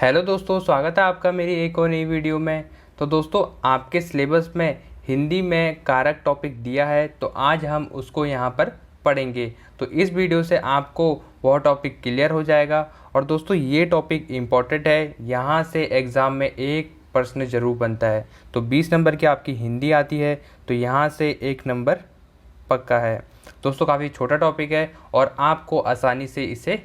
Hello दोस्तों, स्वागत है आपका मेरी एक और नई वीडियो में। तो दोस्तों, आपके सिलेबस में हिंदी में कारक टॉपिक दिया है, तो आज हम उसको यहाँ पर पढ़ेंगे। तो इस वीडियो से आपको वह टॉपिक क्लियर हो जाएगा। और दोस्तों, ये टॉपिक इम्पॉर्टेंट है, यहाँ से एग्ज़ाम में एक प्रश्न ज़रूर बनता है। तो 20 नंबर की आपकी हिंदी आती है, तो यहाँ से 1 नंबर पक्का है। दोस्तों, काफ़ी छोटा टॉपिक है और आपको आसानी से इसे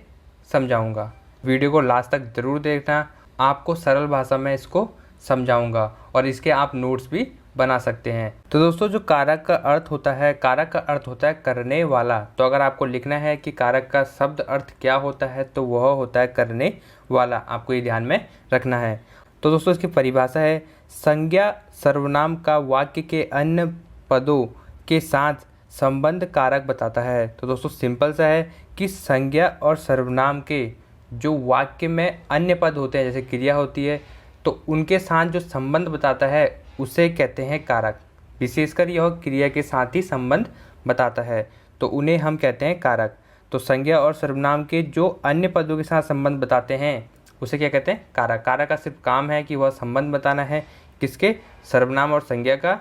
समझाऊंगा। वीडियो को लास्ट तक ज़रूर देखना, आपको सरल भाषा में इसको समझाऊंगा और इसके आप नोट्स भी बना सकते हैं। तो दोस्तों, जो कारक का अर्थ होता है, कारक का अर्थ होता है करने वाला। तो अगर आपको लिखना है कि कारक का शब्द अर्थ क्या होता है, तो वह होता है करने वाला। आपको ये ध्यान में रखना है। तो दोस्तों, इसकी परिभाषा है, संज्ञा सर्वनाम का वाक्य के अन्य पदों के साथ संबंध कारक बताता है। तो दोस्तों, सिंपल सा है कि संज्ञा और सर्वनाम के जो वाक्य में अन्य पद होते हैं, जैसे क्रिया होती है, तो उनके साथ जो संबंध बताता है उसे कहते हैं कारक। विशेषकर यह क्रिया के साथ ही संबंध बताता है, तो उन्हें हम कहते हैं कारक। तो संज्ञा और सर्वनाम के जो अन्य पदों के साथ संबंध बताते हैं उसे क्या कहते हैं? कारक। कारक का सिर्फ काम है कि वह संबंध बताना है, किसके? सर्वनाम और संज्ञा का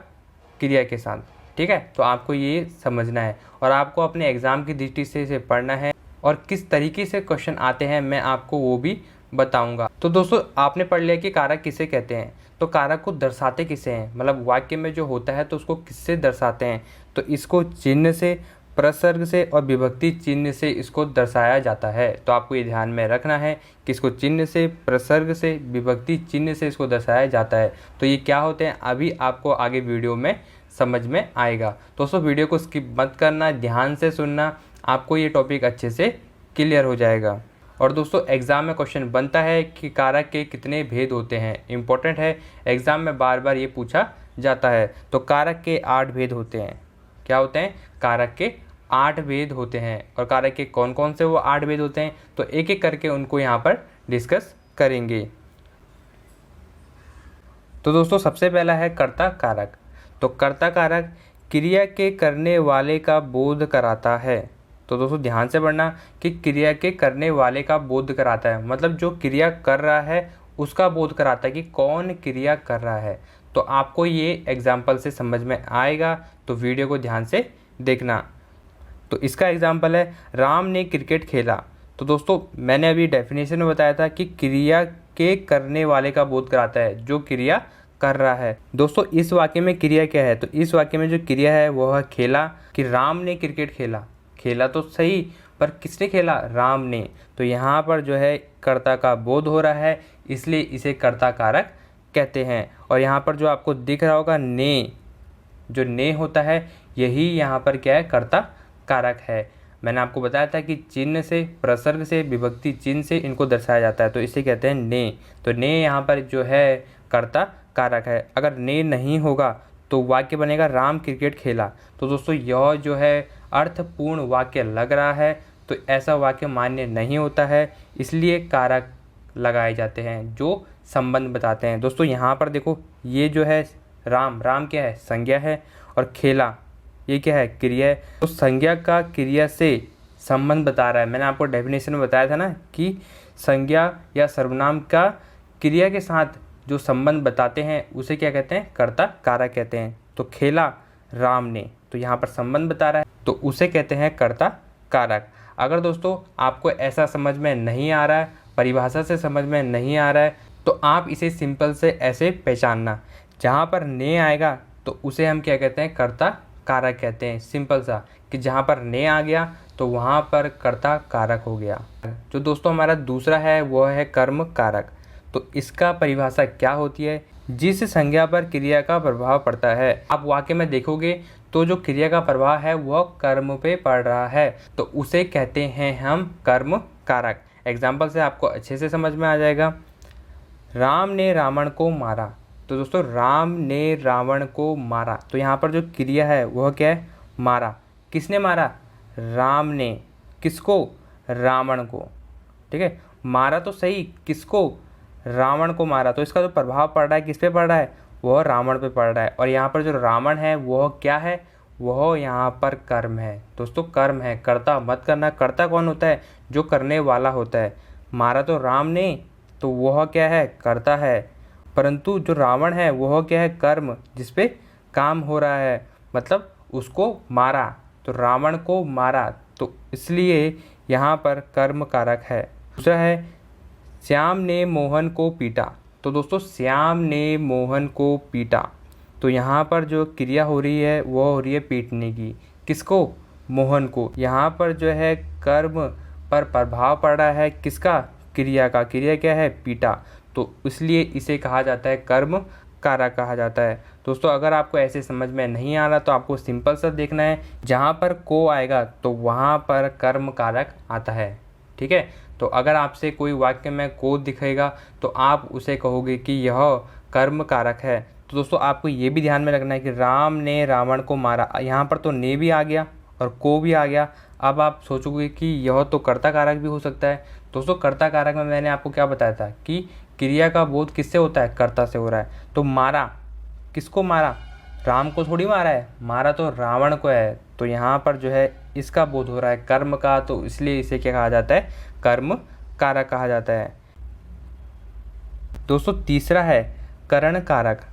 क्रिया के साथ। ठीक है, तो आपको ये समझना है और आपको अपने एग्ज़ाम की दृष्टि से इसे पढ़ना है और किस तरीके से क्वेश्चन आते हैं मैं आपको वो भी बताऊंगा। तो दोस्तों, आपने पढ़ लिया कि कारक किसे कहते हैं। तो कारक को दर्शाते किसे हैं, मतलब वाक्य में जो होता है तो उसको किससे दर्शाते हैं? तो इसको चिन्ह से, प्रसर्ग से और विभक्ति चिन्ह से इसको दर्शाया जाता है। तो आपको ये ध्यान में रखना है कि इसको चिन्ह से, प्रसर्ग से, विभक्ति चिन्ह से इसको दर्शाया जाता है। तो ये क्या होते हैं, अभी आपको आगे वीडियो में समझ में आएगा। दोस्तों, वीडियो को स्किप मत करना, ध्यान से सुनना, आपको ये टॉपिक अच्छे से क्लियर हो जाएगा। और दोस्तों, एग्ज़ाम में क्वेश्चन बनता है कि कारक के कितने भेद होते हैं। इंपॉर्टेंट है, एग्ज़ाम में बार बार ये पूछा जाता है। तो कारक के 8 भेद होते हैं। क्या होते हैं? कारक के 8 भेद होते हैं। और कारक के कौन कौन से वो 8 भेद होते हैं, तो एक एक करके उनको यहाँ पर डिस्कस करेंगे। तो दोस्तों, सबसे पहला है कर्ता कारक। तो कर्ता कारक क्रिया के करने वाले का बोध कराता है। तो दोस्तों, ध्यान से पढ़ना कि क्रिया के करने वाले का बोध कराता है, मतलब जो क्रिया कर रहा है उसका बोध कराता है कि कौन क्रिया कर रहा है। तो आपको ये एग्जाम्पल से समझ में आएगा, तो वीडियो को ध्यान से देखना। तो इसका एग्जाम्पल है, राम ने क्रिकेट खेला। तो दोस्तों, मैंने अभी डेफिनेशन में बताया था कि क्रिया के करने वाले का बोध कराता है, जो क्रिया कर रहा है। दोस्तों, इस वाक्य में क्रिया क्या है? तो इस वाक्य में जो क्रिया है वह है खेला, कि राम ने क्रिकेट खेला। खेला तो सही, पर किसने खेला? राम ने। तो यहाँ पर जो है कर्ता का बोध हो रहा है, इसलिए इसे कर्ता कारक कहते हैं। और यहाँ पर जो आपको दिख रहा होगा ने, जो ने होता है, यही यहाँ पर क्या है? कर्ता कारक है। मैंने आपको बताया था कि चिन्ह से, प्रसर्ग से, विभक्ति चिन्ह से इनको दर्शाया जाता है, तो इसे कहते हैं ने। तो ने यहाँ पर जो है कर्ता कारक है। अगर ने नहीं होगा तो वाक्य बनेगा राम क्रिकेट खेला। तो दोस्तों, यह जो है अर्थपूर्ण वाक्य लग रहा है, तो ऐसा वाक्य मान्य नहीं होता है, इसलिए कारक लगाए जाते हैं जो संबंध बताते हैं। दोस्तों, यहाँ पर देखो, ये जो है राम, राम क्या है? संज्ञा है, और खेला ये क्या है? क्रिया है। तो संज्ञा का क्रिया से संबंध बता रहा है। मैंने आपको डेफिनेशन में बताया था ना कि संज्ञा या सर्वनाम का क्रिया के साथ जो संबंध बताते हैं उसे क्या कहते हैं? कर्ता कारक कहते हैं। तो खेला राम ने, तो यहाँ पर संबंध बता रहा है, तो उसे कहते हैं कर्ता कारक। अगर दोस्तों आपको ऐसा समझ में नहीं आ रहा है, परिभाषा से समझ में नहीं आ रहा है, तो आप इसे सिंपल से ऐसे पहचानना, जहाँ पर ने आएगा तो उसे हम क्या कहते हैं? कर्ता कारक कहते हैं। सिंपल सा, कि जहाँ पर ने आ गया तो वहाँ पर कर्ता कारक हो गया। जो दोस्तों हमारा दूसरा है वह है कर्म कारक। तो इसका परिभाषा क्या होती है? जिस संज्ञा पर क्रिया का प्रभाव पड़ता है। आप वाक्य में देखोगे तो जो क्रिया का प्रभाव है वह कर्म पे पड़ रहा है, तो उसे कहते हैं हम कर्म कारक। एग्जाम्पल से आपको अच्छे से समझ में आ जाएगा। राम ने रावण को मारा। तो दोस्तों, राम ने रावण को मारा, तो यहाँ पर जो क्रिया है वह क्या है? मारा। किसने मारा? राम ने। किसको? रावण को। ठीक है, मारा तो सही, किसको? रावण को मारा। तो इसका जो प्रभाव पड़ रहा है किस पे पड़ रहा है? वह रावण पे पड़ रहा है। और यहाँ पर जो रावण है वह क्या है? वह यहाँ पर कर्म है। दोस्तों, कर्म है, कर्ता मत करना। कर्ता कौन होता है? जो करने वाला होता है। मारा तो राम ने, तो वह क्या है, कर्ता है। परंतु जो रावण है वह क्या है, कर्म, जिस पे काम हो रहा है, मतलब उसको मारा, तो रावण को मारा, तो इसलिए यहाँ पर कर्म कारक है। दूसरा है श्याम ने मोहन को पीटा। तो दोस्तों श्याम ने मोहन को पीटा, तो यहाँ पर जो क्रिया हो रही है वो हो रही है पीटने की। किसको, मोहन को। यहाँ पर जो है कर्म पर प्रभाव पड़ रहा है किसका, क्रिया का। क्रिया क्या है, पीटा, तो इसलिए इसे कहा जाता है कर्म कारक कहा जाता है। दोस्तों अगर आपको ऐसे समझ में नहीं आ रहा तो आपको सिंपल सा देखना है, जहाँ पर को आएगा तो वहाँ पर कर्म कारक आता है। ठीक है, तो अगर आपसे कोई वाक्य में को दिखेगा तो आप उसे कहोगे कि यह कर्म कारक है। तो दोस्तों आपको ये भी ध्यान में रखना है कि राम ने रावण को मारा, यहाँ पर तो ने भी आ गया और को भी आ गया। अब आप सोचोगे कि यह तो कर्ता कारक भी हो सकता है। दोस्तों कर्ता कारक में मैंने आपको क्या बताया था कि क्रिया का बोध किससे होता है, कर्ता से हो रहा है। तो मारा, किसको मारा, राम को थोड़ी मारा है, मारा तो रावण को है। तो यहाँ पर जो है इसका बोध हो रहा है कर्म का, तो इसलिए इसे क्या कहा जाता है, कर्म कारक कहा जाता है। दोस्तों तीसरा है करण कारक।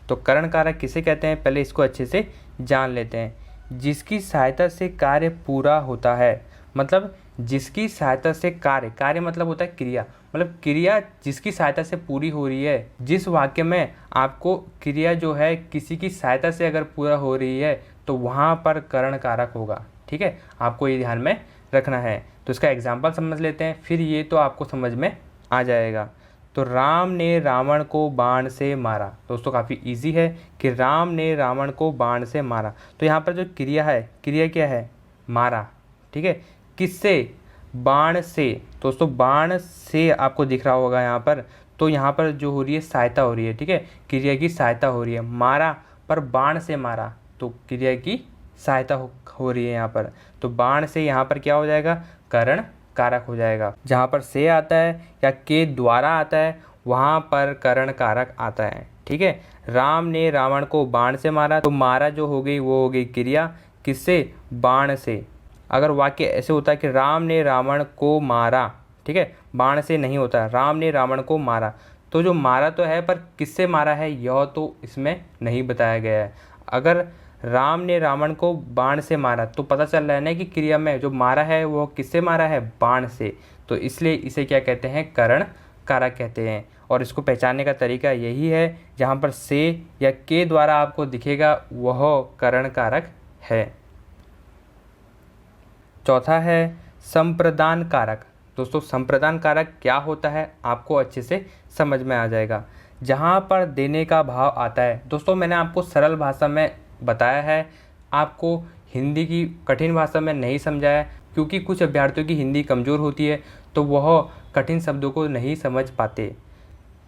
तो करण कारक किसे कहते हैं, पहले इसको अच्छे से जान लेते हैं। जिसकी सहायता से कार्य पूरा होता है, मतलब जिसकी सहायता से कार्य, कार्य मतलब होता है क्रिया, मतलब क्रिया जिसकी सहायता से पूरी हो रही है। जिस वाक्य में आपको क्रिया जो है किसी की सहायता से अगर पूरा हो रही है तो वहाँ पर करण कारक होगा। ठीक है, आपको ये ध्यान में रखना है। तो इसका एग्जाम्पल समझ लेते हैं, फिर ये तो आपको समझ में आ जाएगा। तो राम ने रावण को बाण से मारा। दोस्तों काफ़ी इजी है कि राम ने रावण को बाण से मारा। तो यहाँ पर जो क्रिया है, क्रिया क्या है, मारा। ठीक है, किससे, बाण से। दोस्तों बाण से आपको दिख रहा होगा यहाँ पर, तो यहाँ पर जो हो रही है सहायता हो रही है। ठीक है, क्रिया की सहायता हो रही है, मारा पर बाण से मारा, तो क्रिया की सहायता हो रही है यहाँ पर। तो बाण से यहाँ पर क्या हो जाएगा, करण कारक हो जाएगा। जहाँ पर से आता है या के द्वारा आता है वहाँ पर करण कारक आता है। ठीक है, राम ने रावण को बाण से मारा, तो मारा जो हो गई वो हो गई क्रिया, किससे, बाण से। अगर वाक्य ऐसे होता है कि राम ने रावण को मारा, ठीक है, बाण से नहीं होता, राम ने रावण को मारा, तो जो मारा तो है पर किससे मारा है यह तो इसमें नहीं बताया गया है। अगर राम ने रावण को बाण से मारा तो पता चल रहा है ना कि क्रिया में जो मारा है वो किससे मारा है, बाण से। तो इसलिए इसे क्या कहते हैं, करण कारक कहते हैं। और इसको पहचानने का तरीका यही है, जहाँ पर से या के द्वारा आपको दिखेगा वह करण कारक है। चौथा है संप्रदान कारक। दोस्तों संप्रदान कारक क्या होता है आपको अच्छे से समझ में आ जाएगा। जहाँ पर देने का भाव आता है, दोस्तों मैंने आपको सरल भाषा में बताया है, आपको हिंदी की कठिन भाषा में नहीं समझाया, क्योंकि कुछ अभ्यर्थियों की हिंदी कमज़ोर होती है तो वह कठिन शब्दों को नहीं समझ पाते।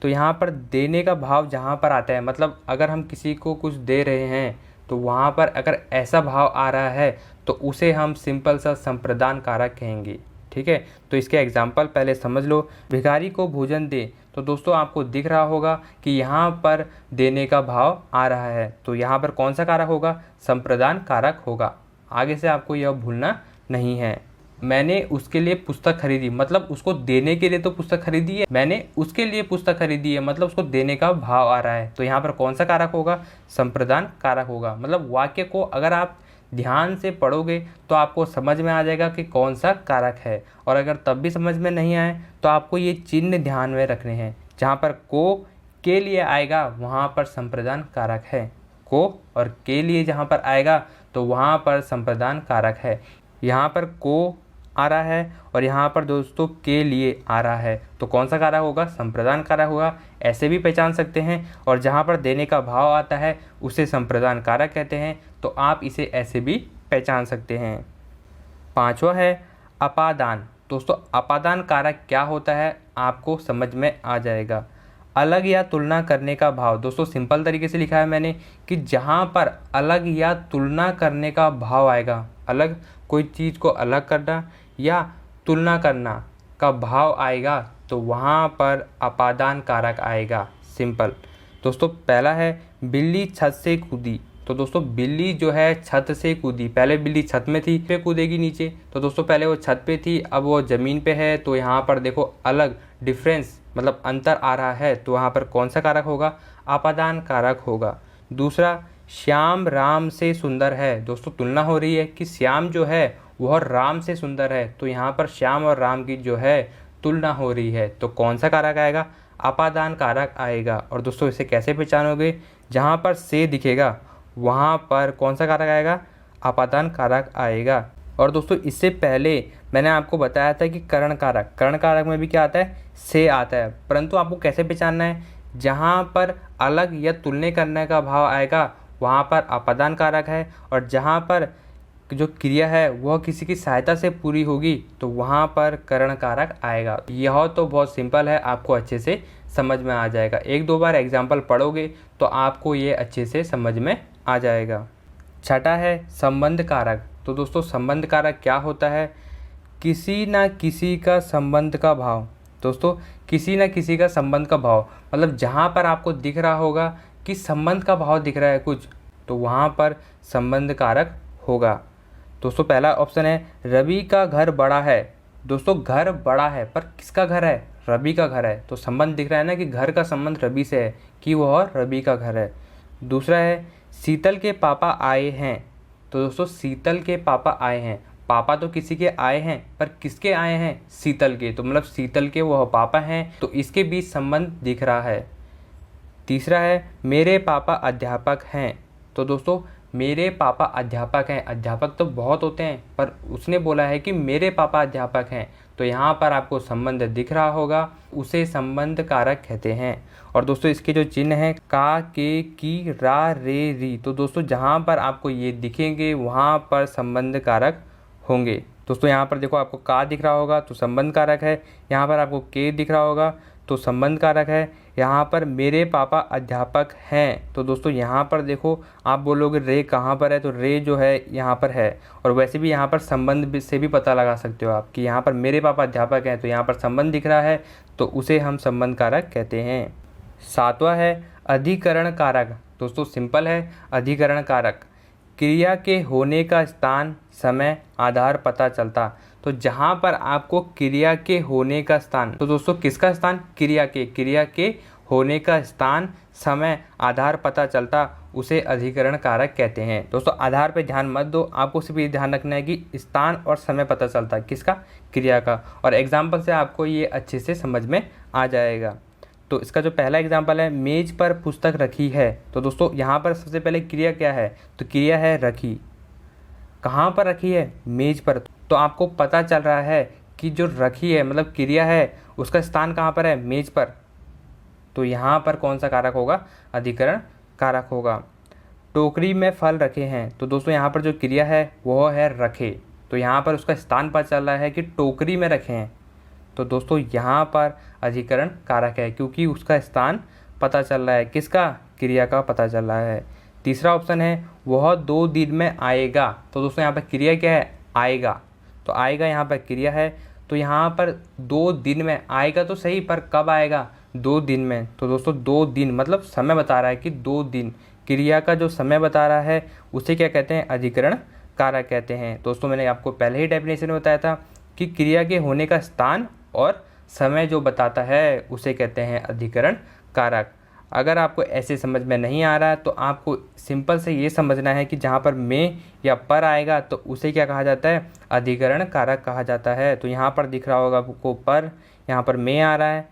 तो यहाँ पर देने का भाव जहाँ पर आता है, मतलब अगर हम किसी को कुछ दे रहे हैं तो वहाँ पर अगर ऐसा भाव आ रहा है तो उसे हम सिंपल सा संप्रदान कारक कहेंगे। ठीक है, तो इसके एग्जाम्पल पहले समझ लो। भिखारी को भोजन दे, तो दोस्तों आपको दिख रहा होगा कि यहाँ पर देने का भाव आ रहा है, तो यहाँ पर कौन सा कारक होगा, संप्रदान कारक होगा। आगे से आपको यह भूलना नहीं है। मैंने उसके लिए पुस्तक खरीदी, मतलब उसको देने के लिए तो पुस्तक खरीदी है, मैंने उसके लिए पुस्तक खरीदी है, मतलब उसको देने का भाव आ रहा है, तो यहाँ पर कौन सा कारक होगा, संप्रदान कारक होगा। मतलब वाक्य को अगर आप ध्यान से पढ़ोगे तो आपको समझ में आ जाएगा कि कौन सा कारक है। और अगर तब भी समझ में नहीं आए तो आपको ये चिन्ह ध्यान में रखने हैं। जहाँ पर को के लिए आएगा वहाँ पर संप्रदान कारक है, को और के लिए जहाँ पर आएगा तो वहाँ पर संप्रदान कारक है। यहाँ पर को आ रहा है और यहाँ पर दोस्तों के लिए आ रहा है, तो कौन सा कारक होगा, संप्रदान कारक होगा। ऐसे भी पहचान सकते हैं। और जहाँ पर देने का भाव आता है उसे संप्रदान कारक कहते हैं, तो आप इसे ऐसे भी पहचान सकते हैं। पांचवा है अपादान। दोस्तों अपादान कारक क्या होता है आपको समझ में आ जाएगा। अलग या तुलना करने का भाव। दोस्तों सिंपल तरीके से लिखा है मैंने कि जहाँ पर अलग या तुलना करने का भाव आएगा, अलग कोई चीज़ को अलग करना या तुलना करना का भाव आएगा तो वहाँ पर अपादान कारक आएगा। सिंपल। दोस्तों पहला है बिल्ली छत से कूदी। तो दोस्तों बिल्ली जो है छत से कूदी, पहले बिल्ली छत में थी, पे कूदेगी नीचे। तो दोस्तों पहले वो छत पे थी, अब वो ज़मीन पे है, तो यहाँ पर देखो अलग डिफरेंस, मतलब अंतर आ रहा है, तो वहाँ पर कौन सा कारक होगा? अपादान कारक होगा। दूसरा, श्याम राम से सुंदर है। दोस्तों तुलना हो रही है कि श्याम जो है वह राम से सुंदर है, तो यहाँ पर श्याम और राम की जो है तुलना हो रही है, तो कौन सा कारक आएगा? अपादान कारक आएगा। और दोस्तों इसे कैसे पहचानोगे? जहाँ पर से दिखेगा वहाँ पर कौन सा कारक आएगा? अपादान कारक आएगा। और दोस्तों इससे पहले मैंने आपको बताया था कि कर्ण कारक में भी क्या आता है? से आता है। परंतु आपको कैसे पहचानना है? जहाँ पर अलग या तुलना करने का भाव आएगा वहाँ पर अपादान कारक है, और जहाँ पर जो क्रिया है वह किसी की सहायता से पूरी होगी तो वहाँ पर कर्ण कारक आएगा। यह तो बहुत सिंपल है, आपको अच्छे से समझ में आ जाएगा। एक दो बार एग्जाम्पल पढ़ोगे तो आपको ये अच्छे से समझ में आ जाएगा। छठा है संबंध कारक। तो दोस्तों संबंध कारक क्या होता है? किसी ना किसी का संबंध का भाव। दोस्तों किसी ना किसी का संबंध का भाव मतलब जहाँ पर आपको दिख रहा होगा कि संबंध का भाव दिख रहा है कुछ, तो वहाँ पर संबंध कारक होगा। दोस्तों पहला ऑप्शन है रवि का घर बड़ा है। दोस्तों घर बड़ा है पर किसका घर है? रवि का घर है, तो संबंध दिख रहा है ना कि घर का संबंध रवि से है कि वह रवि का घर है। दूसरा है शीतल के पापा आए हैं। तो दोस्तों शीतल के पापा आए हैं, पापा तो किसी के आए हैं पर किसके आए हैं? शीतल के, तो मतलब शीतल के वह पापा हैं, तो इसके बीच संबंध दिख रहा है। तीसरा है मेरे पापा अध्यापक हैं। तो दोस्तों मेरे पापा अध्यापक हैं, अध्यापक तो बहुत होते हैं पर उसने बोला है कि मेरे पापा अध्यापक हैं, तो यहाँ पर आपको संबंध दिख रहा होगा, उसे संबंध कारक कहते हैं। और दोस्तों इसके जो चिन्ह हैं का, के, की, रा, रे, री, तो दोस्तों जहाँ पर आपको ये दिखेंगे वहाँ पर संबंध कारक होंगे। दोस्तों यहाँ पर देखो आपको का दिख रहा होगा तो संबंध कारक है, यहाँ पर आपको के दिख रहा होगा तो संबंध कारक है, यहाँ पर मेरे पापा अध्यापक हैं, तो दोस्तों यहाँ पर देखो आप बोलोगे रे कहाँ पर है, तो रे जो है यहाँ पर है। और वैसे भी यहाँ पर संबंध से भी पता लगा सकते हो आप कि यहाँ पर मेरे पापा अध्यापक हैं, तो यहाँ पर संबंध दिख रहा है, तो उसे हम संबंध कारक कहते हैं। सातवां है अधिकरण कारक। दोस्तों सिंपल है, अधिकरण कारक क्रिया के होने का स्थान, समय, आधार पता चलता। तो जहाँ पर आपको क्रिया के होने का स्थान, तो दोस्तों किसका स्थान? क्रिया के होने का स्थान, समय, आधार पता चलता, उसे अधिकरण कारक कहते हैं। दोस्तों आधार पे ध्यान मत दो, आपको सिर्फ ये ध्यान रखना है कि स्थान और समय पता चलता है किसका? क्रिया का। और एग्जाम्पल से आपको ये अच्छे से समझ में आ जाएगा। तो इसका जो पहला एग्जाम्पल है मेज पर पुस्तक रखी है। तो दोस्तों यहाँ पर सबसे पहले क्रिया क्या है? तो क्रिया है रखी। कहाँ पर रखी है? मेज पर। तो आपको पता चल रहा है कि जो रखी है मतलब क्रिया है उसका स्थान कहाँ पर है? मेज पर। तो यहाँ पर कौन सा कारक होगा? अधिकरण कारक होगा। टोकरी में फल रखे हैं। तो दोस्तों यहाँ पर जो क्रिया है वो है रखे, तो यहाँ पर उसका स्थान पता चल रहा है कि टोकरी में रखे हैं, तो दोस्तों यहाँ पर अधिकरण कारक है क्योंकि उसका स्थान पता चल रहा है, किसका? क्रिया का पता चल रहा है। तीसरा ऑप्शन है वह 2 दिन में आएगा। तो दोस्तों यहाँ पर क्रिया क्या है? आएगा। तो आएगा यहाँ पर क्रिया है, तो यहाँ पर 2 दिन में आएगा तो सही, पर कब आएगा? 2 दिन में। तो दोस्तों 2 दिन मतलब समय बता रहा है कि 2 दिन, क्रिया का जो समय बता रहा है उसे क्या कहते हैं? अधिकरण कारक कहते हैं। दोस्तों मैंने आपको पहले ही डेफिनेशन में बताया था कि क्रिया के होने का स्थान और समय जो बताता है उसे कहते हैं अधिकरण कारक। अगर आपको ऐसे समझ में नहीं आ रहा है तो आपको सिंपल से ये समझना है कि जहाँ पर में या पर आएगा तो उसे क्या कहा जाता है? अधिकरण कारक कहा जाता है। तो यहाँ पर दिख रहा होगा आपको पर, यहाँ पर में आ रहा है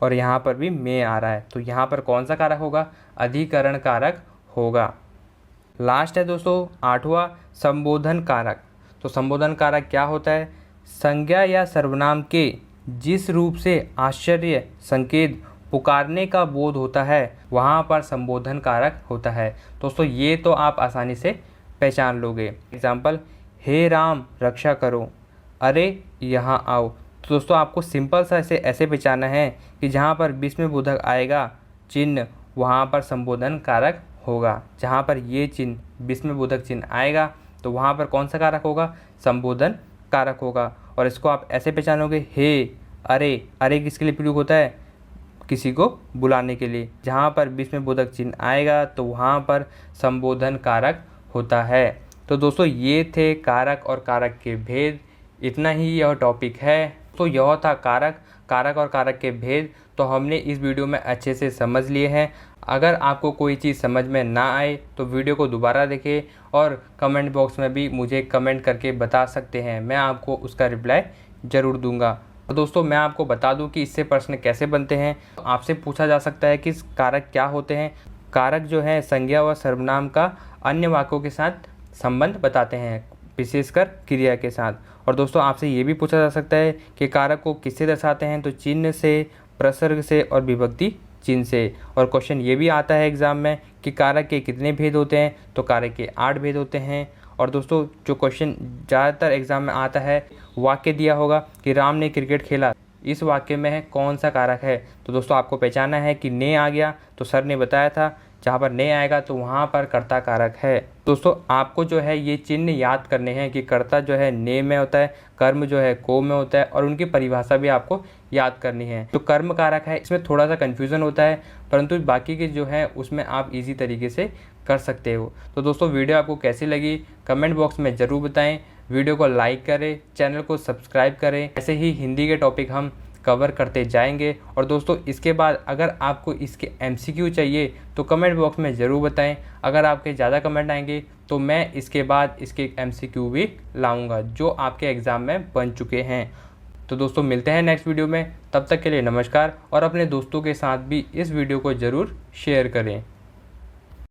और यहाँ पर भी में आ रहा है, तो यहाँ पर कौन सा कारक होगा? अधिकरण कारक होगा। लास्ट है दोस्तों 8वां संबोधन कारक। तो संबोधन कारक क्या होता है? संज्ञा या सर्वनाम के जिस रूप से आश्चर्य, संकेत, पुकारने का बोध होता है वहाँ पर संबोधन कारक होता है। दोस्तों ये तो आप आसानी से पहचान लोगे। एग्जाम्पल, हे राम रक्षा करो, अरे यहाँ आओ। तो दोस्तों आपको सिंपल सा ऐसे पहचानना है कि जहाँ पर विस्मय बोधक आएगा चिन्ह वहाँ पर संबोधन कारक होगा। जहाँ पर ये चिन्ह विस्मय बोधक चिन्ह आएगा तो वहाँ पर कौन सा कारक होगा? संबोधन कारक होगा। और इसको आप ऐसे पहचानोगे, हे, अरे, अरे किसके लिए प्रयोग होता है? किसी को बुलाने के लिए। जहाँ पर विस्मय बोधक चिन्ह आएगा तो वहाँ पर संबोधन कारक होता है। तो दोस्तों ये थे कारक और कारक के भेद, इतना ही यह टॉपिक है। तो यह था कारक कारक और कारक के भेद तो हमने इस वीडियो में अच्छे से समझ लिए हैं। अगर आपको कोई चीज़ समझ में ना आए तो वीडियो को दोबारा देखें और कमेंट बॉक्स में भी मुझे कमेंट करके बता सकते हैं, मैं आपको उसका रिप्लाई ज़रूर दूंगा। तो दोस्तों मैं आपको बता दूं कि इससे प्रश्न कैसे बनते हैं। आपसे पूछा जा सकता है कि कारक क्या होते हैं। कारक जो है संज्ञा व सर्वनाम का अन्य वाक्यों के साथ संबंध बताते हैं, विशेषकर क्रिया के साथ। और दोस्तों आपसे ये भी पूछा जा सकता है कि कारक को किससे दर्शाते हैं, तो चिन्ह से, प्रसर्ग से और विभक्ति चिन्ह से। और क्वेश्चन ये भी आता है एग्जाम में कि कारक के कितने भेद होते हैं, तो कारक के 8 भेद होते हैं। और दोस्तों जो क्वेश्चन ज़्यादातर एग्जाम में आता है, वाक्य दिया होगा कि राम ने क्रिकेट खेला, इस वाक्य में है कौन सा कारक है। तो दोस्तों आपको पहचानना है कि ने आ गया तो सर ने बताया था जहाँ पर ने आएगा तो वहाँ पर कर्ता कारक है। दोस्तों आपको जो है ये चिन्ह याद करने हैं कि कर्ता जो है ने में होता है, कर्म जो है को में होता है, और उनकी परिभाषा भी आपको याद करनी है। जो कर्म कारक है इसमें थोड़ा सा कन्फ्यूज़न होता है, परंतु बाकी के जो है उसमें आप इजी तरीके से कर सकते हो। तो दोस्तों वीडियो आपको कैसी लगी कमेंट बॉक्स में ज़रूर बताएं। वीडियो को लाइक करें, चैनल को सब्सक्राइब करें। ऐसे ही हिंदी के टॉपिक हम कवर करते जाएंगे। और दोस्तों इसके बाद अगर आपको इसके MCQ चाहिए तो कमेंट बॉक्स में ज़रूर बताएं। अगर आपके ज़्यादा कमेंट आएंगे तो मैं इसके बाद इसके MCQ भी लाऊंगा जो आपके एग्ज़ाम में बन चुके हैं। तो दोस्तों मिलते हैं नेक्स्ट वीडियो में, तब तक के लिए नमस्कार। और अपने दोस्तों के साथ भी इस वीडियो को ज़रूर शेयर करें।